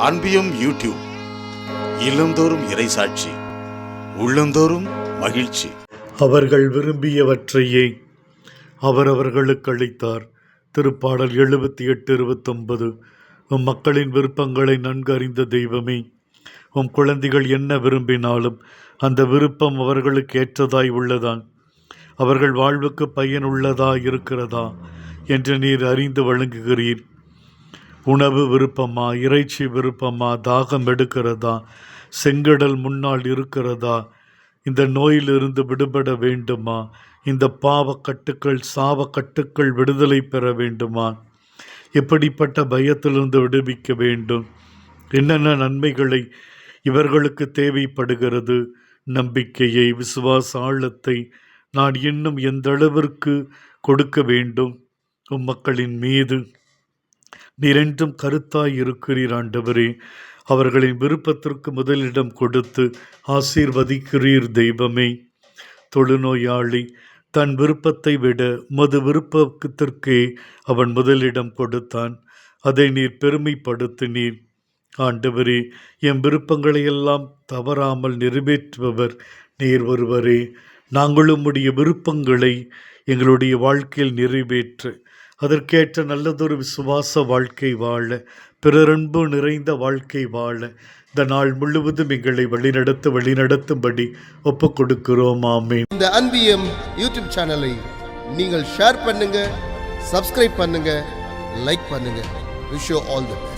அன்பியும் YouTube இல்லந்தோறும் இறைசாட்சி, உள்ளந்தோறும் மகிழ்ச்சி. அவர்கள் விரும்பியவற்றையே அவரவர்களுக்கு அளித்தார். திருப்பாடல் 78:29. உம் மக்களின் விருப்பங்களை நன்கு அறிந்த தெய்வமே, உம் குழந்தைகள் என்ன விரும்பினாலும் அந்த விருப்பம் அவர்களுக்கு ஏற்றதாய் உள்ளதான், அவர்கள் வாழ்வுக்கு பயனுள்ளதாய் இருக்கிறதா என்று நீர் அறிந்து வழங்குகிறீர். உணவு விருப்பமா, இறைச்சி விருப்பமா, தாகம் எடுக்கிறதா, செங்கடல் முன்னால் இருக்கிறதா, இந்த நோயிலிருந்து விடுபட வேண்டுமா, இந்த பாவக்கட்டுக்கள் சாவக்கட்டுக்கள் விடுதலை பெற வேண்டுமா, எப்படிப்பட்ட பயத்திலிருந்து விடுவிக்க வேண்டும், என்னென்ன நன்மைகளை இவர்களுக்கு தேவைப்படுகிறது, நம்பிக்கையை, விசுவாச ஆழத்தை நான் இன்னும் எந்த அளவிற்கு கொடுக்க வேண்டும். உம் மக்களின் மீது நீரென்றும் கருத்தாய் இருக்கிறீர் ஆண்டவரே. அவர்களின் விருப்பத்திற்கு முதலிடம் கொடுத்து ஆசீர்வதிக்கிறீர் தெய்வமே. தொழுநோயாளி தன் விருப்பத்தை விட உமது விருப்பத்திற்கே அவன் முதலிடம் கொடுத்தான். அதை நீர் பெருமைப்படுத்தினீர். ஆண்டவரே, என் விருப்பங்களையெல்லாம் தவறாமல் நிறைவேற்றுபவர் நீர் ஒருவரே. நாங்களும் உம்முடைய விருப்பங்களை எங்களுடைய வாழ்க்கையில் நிறைவேற்ற, அதற்கேற்ற நல்லதொரு விசுவாச வாழ்க்கை வாழ, பிறரன்பு நிறைந்த வாழ்க்கை வாழ இந்த நாள் முழுவதும் எங்களை வழிநடத்தும்படி ஒப்புக் கொடுக்கிறோம். ஆமென். இந்த அன்பியம் யூடியூப் சேனலை நீங்கள் ஷேர் பண்ணுங்க, சப்ஸ்கிரைப் பண்ணுங்க, லைக் பண்ணுங்க. Wish you all the best.